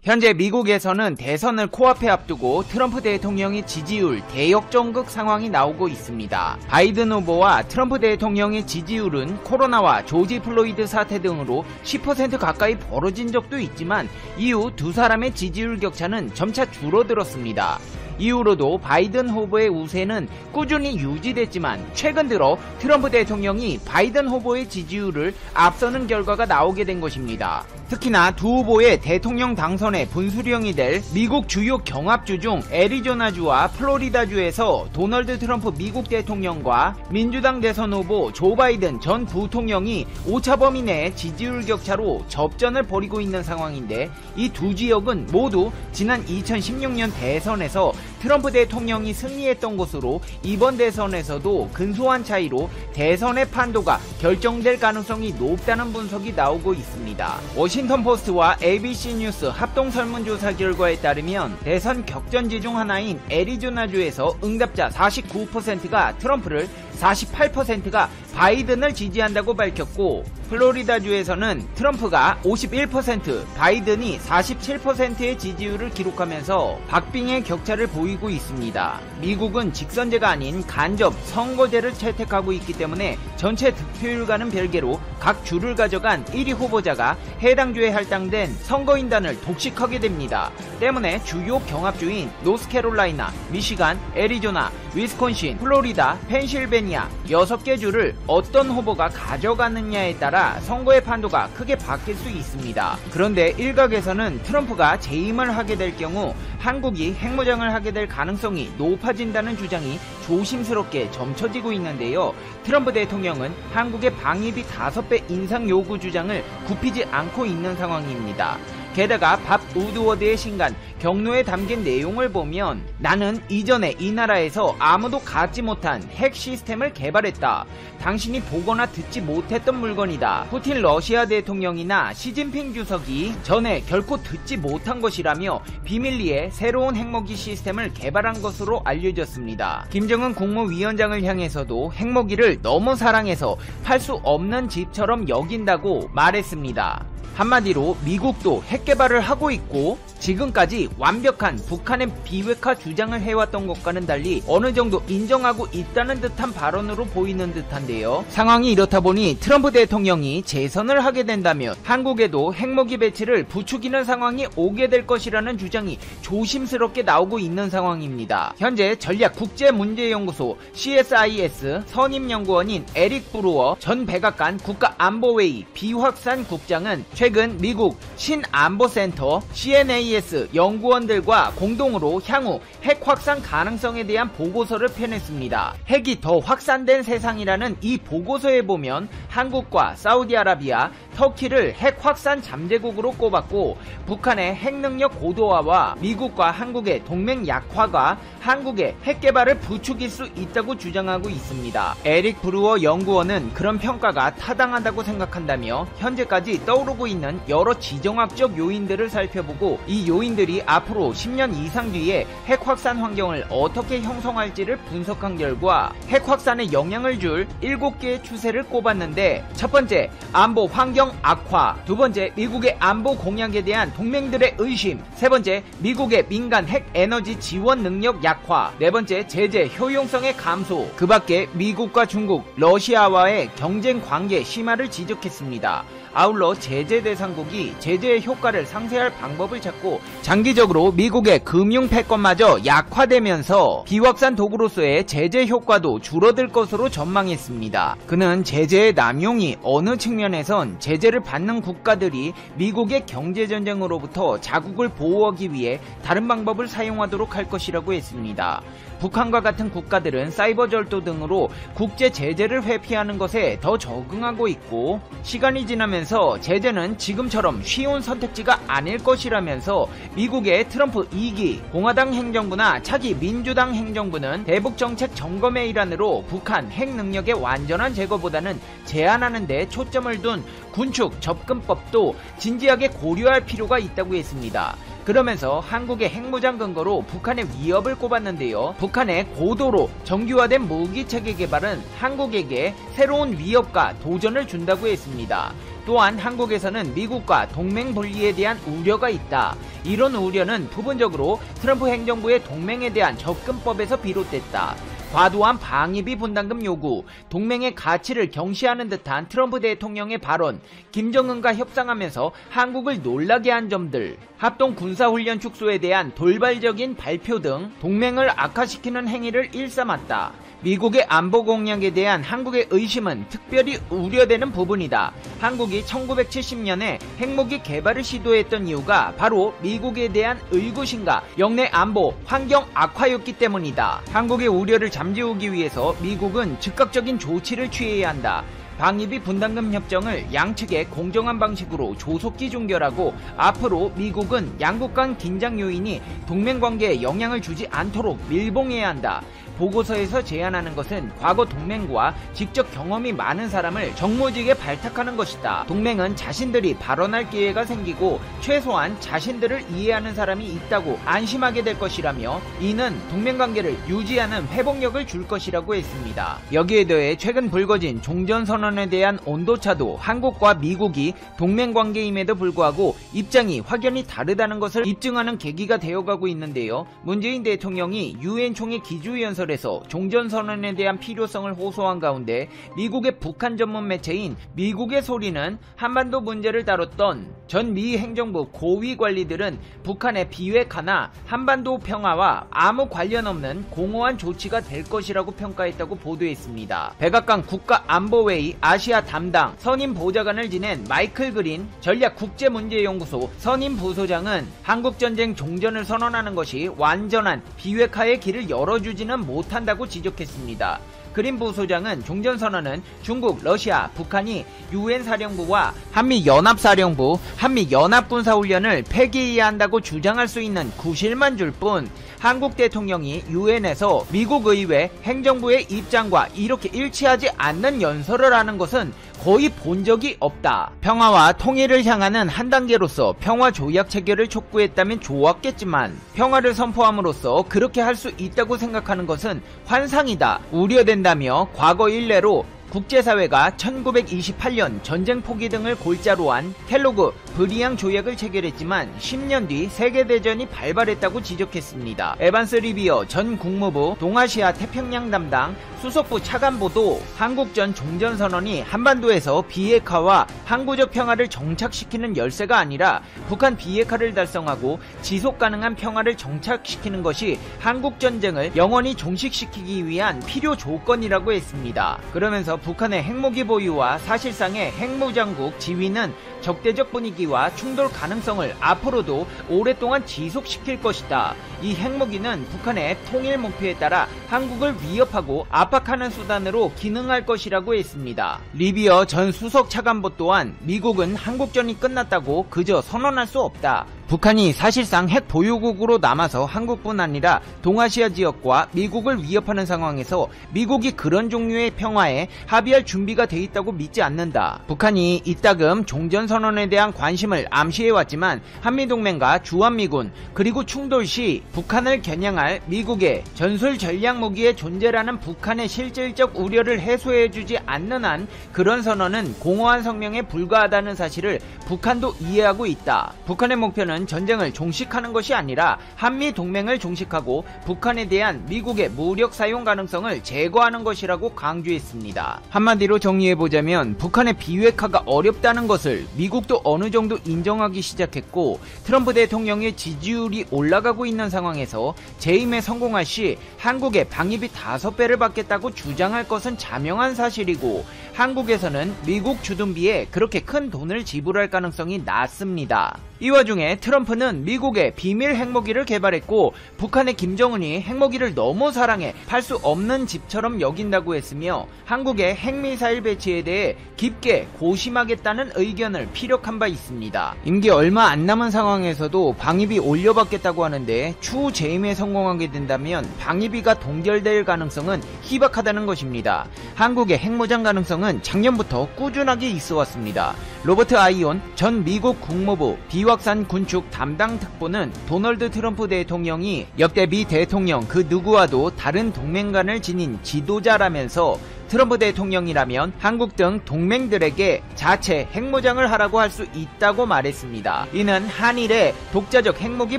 현재 미국에서는 대선을 코앞에 앞두고 트럼프 대통령의 지지율 대역전극 상황이 나오고 있습니다. 바이든 후보와 트럼프 대통령의 지지율은 코로나와 조지 플로이드 사태 등으로 10% 가까이 벌어진 적도 있지만 이후 두 사람의 지지율 격차는 점차 줄어들었습니다. 이후로도 바이든 후보의 우세는 꾸준히 유지됐지만 최근 들어 트럼프 대통령이 바이든 후보의 지지율을 앞서는 결과가 나오게 된 것입니다. 특히나 두 후보의 대통령 당선에 분수령이 될 미국 주요 경합주 중 애리조나주와 플로리다주에서 도널드 트럼프 미국 대통령과 민주당 대선 후보 조 바이든 전 부통령이 오차 범위 내 지지율 격차로 접전을 벌이고 있는 상황인데 이 두 지역은 모두 지난 2016년 대선에서 트럼프 대통령이 승리했던 곳으로 이번 대선에서도 근소한 차이로 대선의 판도가 결정될 가능성이 높다는 분석이 나오고 있습니다. 워싱턴 포스트와 ABC 뉴스 합동 설문조사 결과에 따르면 대선 격전지 중 하나인 애리조나주에서 응답자 49%가 트럼프를, 48%가 바이든을 지지한다고 밝혔고, 플로리다주에서는 트럼프가 51%, 바이든이 47%의 지지율을 기록하면서 박빙의 격차를 보이고 있습니다. 미국은 직선제가 아닌 간접 선거제를 채택하고 있기 때문에 전체 득표율과는 별개로 각 주를 가져간 1위 후보자가 해당 주에 할당된 선거인단을 독식하게 됩니다. 때문에 주요 경합주인 노스캐롤라이나, 미시간, 애리조나, 위스콘신, 플로리다, 펜실베니아 6개 주를 어떤 후보가 가져가느냐에 따라 선거의 판도가 크게 바뀔 수 있습니다. 그런데 일각에서는 트럼프가 재임을 하게 될 경우 한국이 핵무장을 하게 될 가능성이 높아진다는 주장이 조심스럽게 점쳐지고 있는데요. 트럼프 대통령은 한국의 방위비 5배 인상 요구 주장을 굽히지 않고 있는 상황입니다. 게다가 밥 우드워드의 신간 경로에 담긴 내용을 보면 나는 이전에 이 나라에서 아무도 갖지 못한 핵 시스템을 개발했다. 당신이 보거나 듣지 못했던 물건이다. 푸틴 러시아 대통령이나 시진핑 주석이 전에 결코 듣지 못한 것이라며 비밀리에 새로운 핵무기 시스템을 개발한 것으로 알려졌습니다. 김정은 국무위원장을 향해서도 핵무기를 너무 사랑해서 팔 수 없는 집처럼 여긴다고 말했습니다. 한마디로 미국도 핵 개발을 하고 있고 지금까지 완벽한 북한의 비핵화 주장을 해왔던 것과는 달리 어느 정도 인정하고 있다는 듯한 발언으로 보이는 듯한데요. 상황이 이렇다 보니 트럼프 대통령이 재선을 하게 된다면 한국에도 핵무기 배치를 부추기는 상황이 오게 될 것이라는 주장이 조심스럽게 나오고 있는 상황입니다. 현재 전략국제문제연구소 CSIS 선임연구원인 에릭 브루어 전 백악관 국가안보회의 비확산 국장은 최근 미국 신안보센터 CNAS 연구원들과 공동으로 향후 핵 확산 가능성에 대한 보고서를 펴냈습니다. 핵이 더 확산된 세상이라는 이 보고서에 보면 한국과 사우디아라비아, 터키를 핵 확산 잠재국으로 꼽았고 북한의 핵 능력 고도화와 미국과 한국의 동맹 약화가 한국의 핵 개발을 부추길 수 있다고 주장하고 있습니다. 에릭 브루어 연구원은 그런 평가가 타당하다고 생각한다며 현재까지 떠오르고 있는 여러 지정학적 요인들을 살펴보고 이 요인들이 앞으로 10년 이상 뒤에 핵 확산 환경을 어떻게 형성할지를 분석한 결과 핵 확산에 영향을 줄 7개의 추세를 꼽았는데 첫 번째, 안보 환경 악화, 두 번째, 미국의 안보 공약에 대한 동맹들의 의심, 세 번째, 미국의 민간 핵 에너지 지원 능력 약화, 네 번째, 제재 효용성의 감소, 그 밖에 미국과 중국, 러시아와의 경쟁 관계 심화를 지적했습니다. 아울러 제재 대상국이 제재의 효과를 상쇄할 방법을 찾고 장기적으로 미국의 금융 패권마저 약화되면서 비확산 도구로서의 제재 효과도 줄어들 것으로 전망했습니다. 그는 제재의 남용이 어느 측면에선 제재를 받는 국가들이 미국의 경제전쟁으로부터 자국을 보호하기 위해 다른 방법을 사용하도록 할 것이라고 했습니다. 북한과 같은 국가들은 사이버 절도 등으로 국제 제재를 회피하는 것에 더 적응하고 있고 시간이 지나면서 제재는 지금처럼 쉬운 선택지가 아닐 것이라면서 미국의 트럼프 2기 공화당 행정부나 차기 민주당 행정부는 대북정책 점검의 일환으로 북한 핵 능력의 완전한 제거보다는 제한하는 데 초점을 둔 군축 접근법도 진지하게 고려할 필요가 있다고 했습니다. 그러면서 한국의 핵무장 근거로 북한의 위협을 꼽았는데요. 북한의 고도로 정교화된 무기체계 개발은 한국에게 새로운 위협과 도전을 준다고 했습니다. 또한 한국에서는 미국과 동맹 분리에 대한 우려가 있다. 이런 우려는 부분적으로 트럼프 행정부의 동맹에 대한 접근법에서 비롯됐다. 과도한 방위비 분담금 요구, 동맹의 가치를 경시하는 듯한 트럼프 대통령의 발언, 김정은과 협상하면서 한국을 놀라게 한 점들, 합동 군사훈련 축소에 대한 돌발적인 발표 등 동맹을 악화시키는 행위를 일삼았다. 미국의 안보 공약에 대한 한국의 의심은 특별히 우려되는 부분이다. 한국이 1970년에 핵무기 개발을 시도했던 이유가 바로 미국에 대한 의구심과 영내 안보, 환경 악화였기 때문이다. 한국의 우려를 잠재우기 위해서 미국은 즉각적인 조치를 취해야 한다. 방위비 분담금 협정을 양측에 공정한 방식으로 조속히 종결하고 앞으로 미국은 양국 간 긴장 요인이 동맹관계에 영향을 주지 않도록 밀봉해야 한다. 보고서에서 제안하는 것은 과거 동맹과 직접 경험이 많은 사람을 정무직에 발탁하는 것이다. 동맹은 자신들이 발언할 기회가 생기고 최소한 자신들을 이해하는 사람이 있다고 안심하게 될 것이라며 이는 동맹관계를 유지하는 회복력을 줄 것이라고 했습니다. 여기에 더해 최근 불거진 종전선언에 대한 온도차도 한국과 미국이 동맹관계임에도 불구하고 입장이 확연히 다르다는 것을 입증하는 계기가 되어가고 있는데요. 문재인 대통령이 유엔 총회 기주연설 에서 종전선언에 대한 필요성을 호소한 가운데 미국의 북한 전문 매체인 미국의 소리는 한반도 문제를 다뤘던 전 미 행정부 고위 관리들은 북한의 비핵화나 한반도 평화와 아무 관련 없는 공허한 조치가 될 것이라고 평가했다고 보도했습니다. 백악관 국가안보회의 아시아 담당 선임 보좌관을 지낸 마이클 그린 전략국제문제연구소 선임 부소장은 한국전쟁 종전을 선언하는 것이 완전한 비핵화의 길을 열어주지는 못한다고 지적했습니다. 그린 부소장은 종전선언은 중국, 러시아, 북한이 유엔 사령부와 한미연합사령부, 한미연합군사훈련을 폐기해야 한다고 주장할 수 있는 구실만 줄 뿐 한국 대통령이 유엔에서 미국 의회 행정부의 입장과 이렇게 일치하지 않는 연설을 하는 것은 거의 본 적이 없다. 평화와 통일을 향하는 한 단계로서 평화조약 체결을 촉구했다면 좋았겠지만 평화를 선포함으로써 그렇게 할 수 있다고 생각하는 것은 환상이다. 우려된다며 과거 일례로 국제사회가 1928년 전쟁 포기 등을 골자로 한 켈로그 브리앙 조약을 체결했지만 10년 뒤 세계대전이 발발했다고 지적했습니다. 에반스 리비어 전 국무부 동아시아 태평양 담당 수석부 차관보도 한국 전 종전선언이 한반도에서 비핵화와 항구적 평화를 정착시키는 열쇠가 아니라 북한 비핵화를 달성하고 지속가능한 평화를 정착시키는 것이 한국전쟁을 영원히 종식시키기 위한 필요 조건이라고 했습니다. 그러면서 북한의 핵무기 보유와 사실상의 핵무장국 지위는 적대적 분위기와 충돌 가능성을 앞으로도 오랫동안 지속시킬 것이다. 이 핵무기는 북한의 통일 목표에 따라 한국을 위협하고 압박하는 수단으로 기능할 것이라고 했습니다. 리비어 전 수석 차관보 또한 미국은 한국전이 끝났다고 그저 선언할 수 없다. 북한이 사실상 핵 보유국으로 남아서 한국뿐 아니라 동아시아 지역과 미국을 위협하는 상황에서 미국이 그런 종류의 평화에 합의할 준비가 돼 있다고 믿지 않는다. 북한이 이따금 종전선언에 대한 관심을 암시해왔지만 한미동맹과 주한미군 그리고 충돌 시 북한을 겨냥할 미국의 전술 전략무기의 존재라는 북한의 실질적 우려를 해소해주지 않는 한 그런 선언은 공허한 성명에 불과하다는 사실을 북한도 이해하고 있다. 북한의 목표는 전쟁을 종식하는 것이 아니라 한미동맹을 종식하고 북한에 대한 미국의 무력 사용 가능성을 제거하는 것이라고 강조했습니다. 한마디로 정리해보자면 북한의 비핵화가 어렵다는 것을 미국도 어느 정도 인정하기 시작했고 트럼프 대통령의 지지율이 올라가고 있는 상황에서 재임에 성공할 시 한국의 방위비 5배를 받겠다고 주장할 것은 자명한 사실이고 한국에서는 미국 주둔비에 그렇게 큰 돈을 지불할 가능성이 낮습니다. 이 와중에 트럼프는 미국의 비밀 핵무기를 개발했고 북한의 김정은이 핵무기를 너무 사랑해 팔 수 없는 집처럼 여긴다고 했으며 한국의 핵미사일 배치에 대해 깊게 고심하겠다는 의견을 피력한 바 있습니다. 임기 얼마 안 남은 상황에서도 방위비 올려받겠다고 하는데 추후 재임에 성공하게 된다면 방위비가 동결될 가능성은 희박하다는 것입니다. 한국의 핵무장 가능성은 작년부터 꾸준하게 있어왔습니다. 로버트 아이온 전 미국 국무부 비확산 군축 담당 특보는 도널드 트럼프 대통령이 역대 미 대통령 그 누구와도 다른 동맹관을 지닌 지도자라면서 트럼프 대통령이라면 한국 등 동맹들에게 자체 핵무장을 하라고 할 수 있다고 말했습니다. 이는 한일의 독자적 핵무기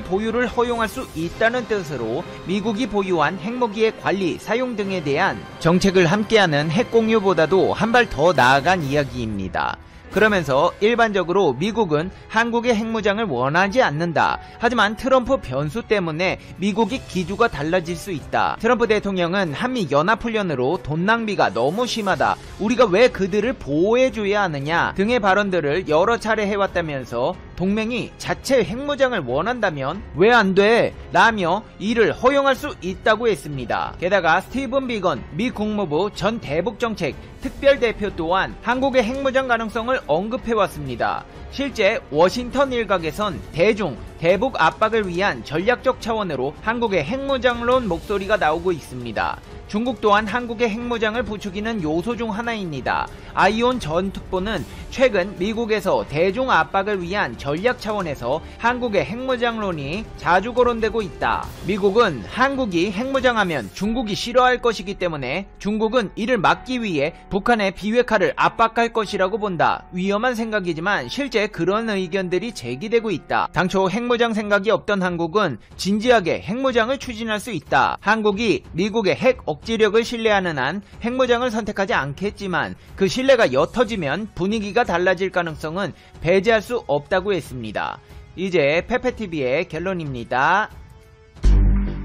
보유를 허용할 수 있다는 뜻으로 미국이 보유한 핵무기의 관리, 사용 등에 대한 정책을 함께하는 핵공유보다도 한 발 더 나아간 이야기입니다. 그러면서 일반적으로 미국은 한국의 핵무장을 원하지 않는다. 하지만 트럼프 변수 때문에 미국이 기조가 달라질 수 있다. 트럼프 대통령은 한미 연합훈련으로 돈 낭비가 너무 심하다. 우리가 왜 그들을 보호해줘야 하느냐 등의 발언들을 여러 차례 해왔다면서 동맹이 자체 핵무장을 원한다면 왜 안 돼? 라며 이를 허용할 수 있다고 했습니다. 게다가 스티븐 비건 미 국무부 전 대북정책 특별대표 또한 한국의 핵무장 가능성을 언급해왔습니다. 실제 워싱턴 일각에선 대북 압박을 위한 전략적 차원으로 한국의 핵무장론 목소리가 나오고 있습니다. 중국 또한 한국의 핵무장을 부추기는 요소 중 하나입니다. 아이온 전 특보는 최근 미국에서 대중 압박을 위한 전략 차원에서 한국의 핵무장론이 자주 거론되고 있다. 미국은 한국이 핵무장하면 중국이 싫어할 것이기 때문에 중국은 이를 막기 위해 북한의 비핵화를 압박할 것이라고 본다. 위험한 생각이지만 실제 그런 의견들이 제기되고 있다. 당초 핵무장 생각이 없던 한국은 진지하게 핵무장을 추진할 수 있다. 한국이 미국의 핵 억지력을 신뢰하는 한 핵무장을 선택하지 않겠지만 그 신뢰가 옅어지면 분위기가 달라질 가능성은 배제할 수 없다고 했습니다. 이제 페페TV의 결론입니다.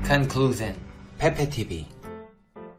Conclusion. 페페TV.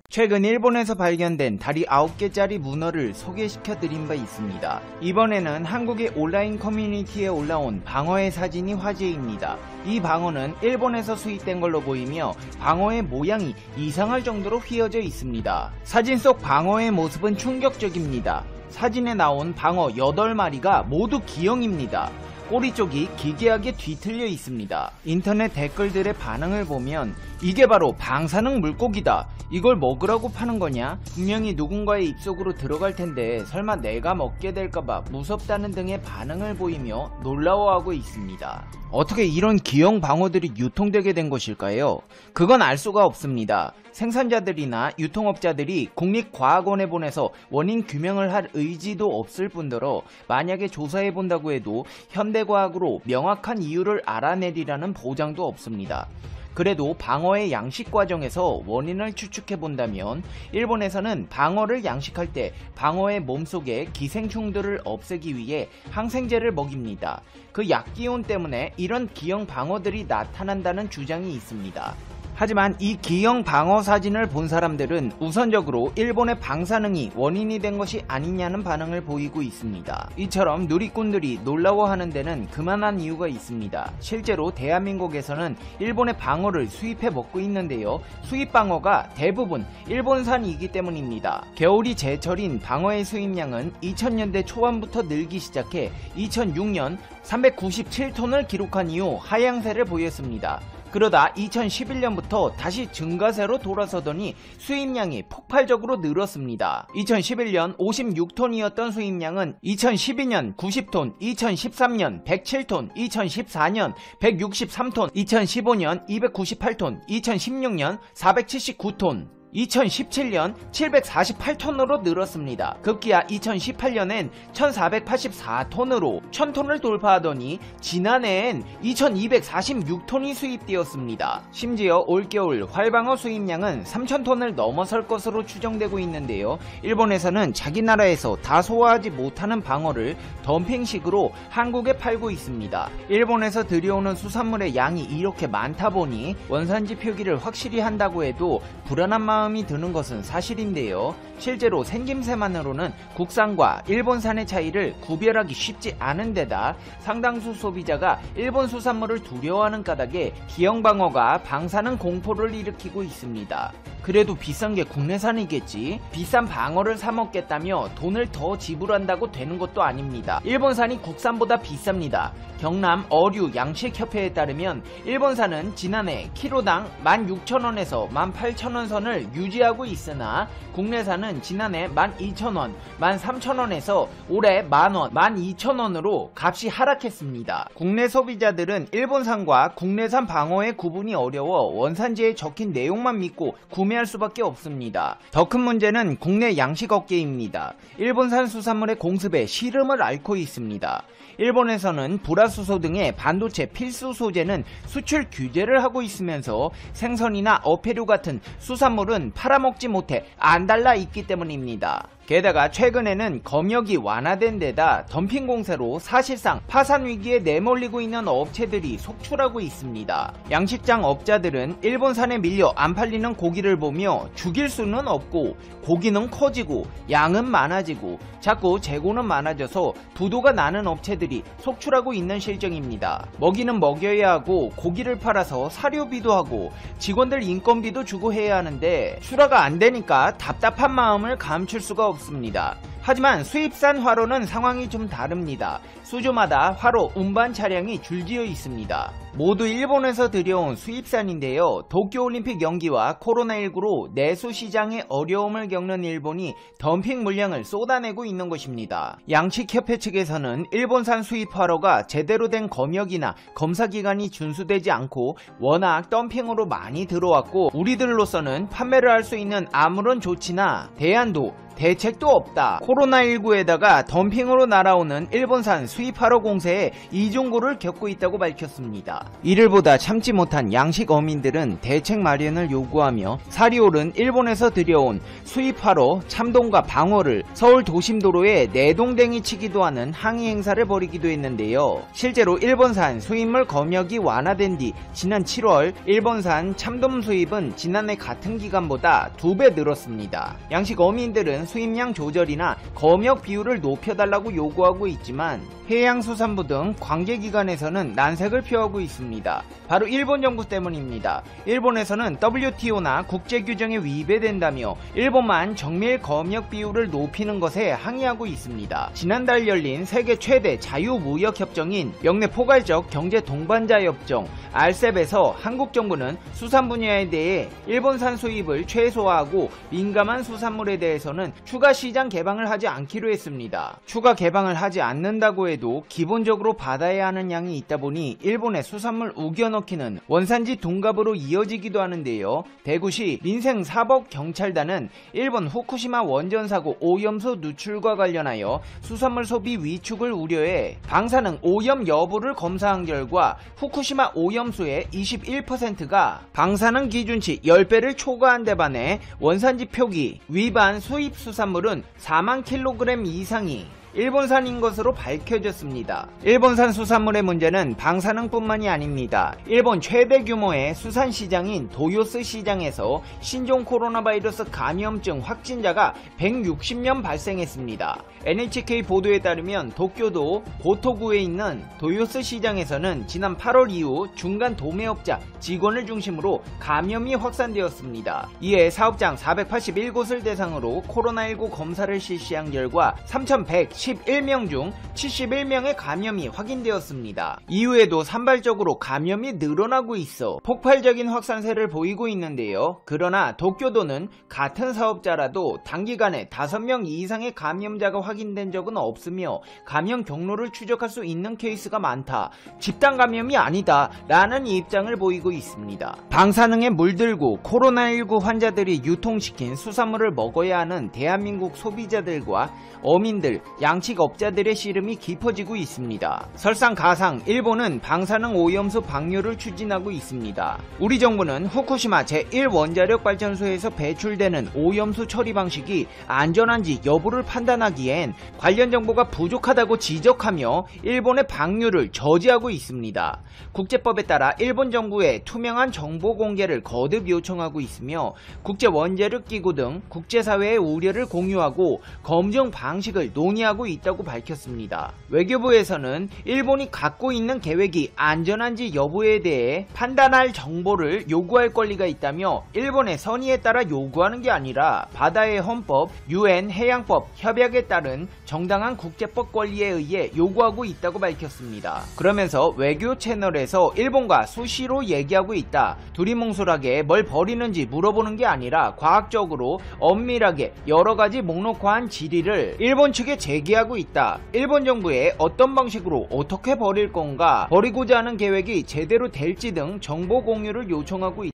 최근 일본에서 발견된 다리 9개짜리 문어를 소개시켜드린 바 있습니다. 이번에는 한국의 온라인 커뮤니티에 올라온 방어의 사진이 화제입니다. 이 방어는 일본에서 수입된 걸로 보이며 방어의 모양이 이상할 정도로 휘어져 있습니다. 사진 속 방어의 모습은 충격적입니다. 사진에 나온 방어 8마리가 모두 기형입니다. 꼬리 쪽이 기괴하게 뒤틀려 있습니다. 인터넷 댓글들의 반응을 보면 이게 바로 방사능 물고기다. 이걸 먹으라고 파는 거냐? 분명히 누군가의 입속으로 들어갈 텐데 설마 내가 먹게 될까봐 무섭다는 등의 반응을 보이며 놀라워하고 있습니다. 어떻게 이런 기형 방어들이 유통되게 된 것일까요? 그건 알 수가 없습니다. 생산자들이나 유통업자들이 국립과학원에 보내서 원인 규명을 할 의지도 없을 뿐더러 만약에 조사해본다고 해도 현대과학으로 명확한 이유를 알아내리라는 보장도 없습니다. 그래도 방어의 양식 과정에서 원인을 추측해본다면 일본에서는 방어를 양식할 때 방어의 몸속에 기생충들을 없애기 위해 항생제를 먹입니다. 그 약기운 때문에 이런 기형 방어들이 나타난다는 주장이 있습니다. 하지만 이 기형 방어 사진을 본 사람들은 우선적으로 일본의 방사능이 원인이 된 것이 아니냐는 반응을 보이고 있습니다. 이처럼 누리꾼들이 놀라워하는 데는 그만한 이유가 있습니다. 실제로 대한민국에서는 일본의 방어를 수입해 먹고 있는데요. 수입 방어가 대부분 일본산이기 때문입니다. 겨울이 제철인 방어의 수입량은 2000년대 초반부터 늘기 시작해 2006년 397톤을 기록한 이후 하향세를 보였습니다. 그러다 2011년부터 다시 증가세로 돌아서더니 수입량이 폭발적으로 늘었습니다. 2011년 56톤이었던 수입량은 2012년 90톤, 2013년 107톤, 2014년 163톤, 2015년 298톤, 2016년 479톤, 2017년 748톤으로 늘었습니다. 급기야 2018년엔 1484톤으로 1000톤을 돌파하더니 지난해엔 2246톤이 수입되었습니다. 심지어 올겨울 활방어 수입량은 3000톤을 넘어설 것으로 추정되고 있는데요. 일본에서는 자기 나라에서 다 소화하지 못하는 방어를 덤핑식으로 한국에 팔고 있습니다. 일본에서 들여오는 수산물의 양이 이렇게 많다 보니 원산지 표기를 확실히 한다고 해도 불안한 마음이 드는 것은 사실인데요. 실제로 생김새만으로는 국산과 일본산의 차이를 구별하기 쉽지 않은 데다 상당수 소비자가 일본 수산물을 두려워하는 까닭에 기형 방어가 방사능 공포를 일으키고 있습니다. 그래도 비싼 게 국내산이겠지. 비싼 방어를 사 먹겠다며 돈을 더 지불한다고 되는 것도 아닙니다. 일본산이 국산보다 비쌉니다. 경남 어류 양식협회에 따르면 일본산은 지난해 키로당 16,000원에서 18,000원 선을 유지하고 있으나 국내산은 지난해 12,000원, 13,000원에서 올해 만원, 12,000원으로 값이 하락했습니다. 국내 소비자들은 일본산과 국내산 방어의 구분이 어려워 원산지에 적힌 내용만 믿고 구매 애매할 수밖에 없습니다. 더 큰 문제는 국내 양식업계입니다. 일본산 수산물의 공습에 시름을 앓고 있습니다. 일본에서는 불화수소 등의 반도체 필수 소재는 수출 규제를 하고 있으면서 생선이나 어패류 같은 수산물은 팔아먹지 못해 안 달라 있기 때문입니다. 게다가 최근에는 검역이 완화된 데다 덤핑 공세로 사실상 파산 위기에 내몰리고 있는 업체들이 속출하고 있습니다. 양식장 업자들은 일본산에 밀려 안 팔리는 고기를 보며 죽일 수는 없고 고기는 커지고 양은 많아지고 자꾸 재고는 많아져서 부도가 나는 업체들이 속출하고 있는 실정입니다. 먹이는 먹여야 하고 고기를 팔아서 사료비도 하고 직원들 인건비도 주고 해야 하는데 출하가 안 되니까 답답한 마음을 감출 수가 없습니다. 하지만 수입산 화로는 상황이 좀 다릅니다. 수조마다 화로 운반 차량이 줄지어 있습니다. 모두 일본에서 들여온 수입산인데요. 도쿄올림픽 연기와 코로나19로 내수 시장에 어려움을 겪는 일본이 덤핑 물량을 쏟아내고 있는 것입니다. 양식협회 측에서는 일본산 수입 화로가 제대로 된 검역이나 검사기간이 준수되지 않고 워낙 덤핑으로 많이 들어왔고 우리들로서는 판매를 할 수 있는 아무런 조치나 대안도 대책도 없다. 코로나19에다가 덤핑으로 날아오는 일본산 수입 화로 공세에 이중고를 겪고 있다고 밝혔습니다. 이를 보다 참지 못한 양식 어민들은 대책 마련을 요구하며 살이 오른 일본에서 들여온 수입 화로 참돔과 방어를 서울 도심도로에 내동댕이 치기도 하는 항의 행사를 벌이기도 했는데요. 실제로 일본산 수입물 검역이 완화된 뒤 지난 7월 일본산 참돔 수입은 지난해 같은 기간보다 2배 늘었습니다. 양식 어민들은 수입량 조절이나 검역 비율을 높여달라고 요구하고 있지만 해양수산부 등 관계기관에서는 난색을 표하고 있습니다. 바로 일본 정부 때문입니다. 일본에서는 WTO나 국제규정에 위배된다며 일본만 정밀 검역 비율을 높이는 것에 항의하고 있습니다. 지난달 열린 세계 최대 자유무역협정인 영내 포괄적 경제 동반자 협정 RCEP에서 한국 정부는 수산 분야에 대해 일본산 수입을 최소화하고 민감한 수산물에 대해서는 추가 시장 개방을 하지 않기로 했습니다. 추가 개방을 하지 않는다고 해도 기본적으로 받아야 하는 양이 있다 보니 일본의 수산물 우겨넣기는 원산지 둔갑으로 이어지기도 하는데요. 대구시 민생사법경찰단은 일본 후쿠시마 원전사고 오염수 누출과 관련하여 수산물 소비 위축을 우려해 방사능 오염 여부를 검사한 결과 후쿠시마 오염수의 21%가 방사능 기준치 10배를 초과한 데 반해 원산지 표기 위반 수입 수산물은 4만 kg 이상이 일본산인 것으로 밝혀졌습니다. 일본산 수산물의 문제는 방사능뿐만이 아닙니다. 일본 최대 규모의 수산시장인 도요스 시장에서 신종 코로나 바이러스 감염증 확진자가 160명 발생했습니다. NHK 보도에 따르면 도쿄도 고토구에 있는 도요스 시장에서는 지난 8월 이후 중간 도매업자 직원을 중심으로 감염이 확산되었습니다. 이에 사업장 481곳을 대상으로 코로나19 검사를 실시한 결과 3,111명 중 71명의 감염이 확인되었습니다. 이후에도 산발적으로 감염이 늘어나고 있어 폭발적인 확산세를 보이고 있는데요. 그러나 도쿄도는 같은 사업자라도 단기간에 5명 이상의 감염자가 확인된 적은 없으며 감염 경로를 추적할 수 있는 케이스가 많다. 집단 감염이 아니다 라는 입장을 보이고 있습니다. 방사능에 물들고 코로나19 환자들이 유통시킨 수산물을 먹어야 하는 대한민국 소비자들과 어민들, 양식업자들의 씨름이 깊어지고 있습니다. 설상가상 일본은 방사능 오염수 방류를 추진하고 있습니다. 우리 정부는 후쿠시마 제1원자력발전소에서 배출되는 오염수 처리 방식이 안전한지 여부를 판단하기엔 관련 정보가 부족하다고 지적하며 일본의 방류를 저지하고 있습니다. 국제법에 따라 일본 정부의 투명한 정보 공개를 거듭 요청하고 있으며 국제원자력기구 등 국제사회의 우려를 공유하고 검증 방식을 논의하고 있다고 밝혔습니다. 외교부에서는 일본이 갖고 있는 계획이 안전한지 여부에 대해 판단할 정보를 요구할 권리가 있다며 일본의 선의에 따라 요구하는 게 아니라 바다의 헌법, UN 해양법 협약에 따른 정당한 국제법 권리에 의해 요구하고 있다고 밝혔습니다. 그러면서 외교 채널에서 일본과 수시로 얘기하고 있다. 두리뭉술하게 뭘 버리는지 물어보는 게 아니라 과학적으로 엄밀하게 여러가지 목록화한 질의를 일본 측에 제기하고 있다. 일본 정부에 어떤 방식으로 어떻게 버릴 건가, 버리고자 하는 계획이 제대로 될지 등 정보 공유를 요청하고 있다.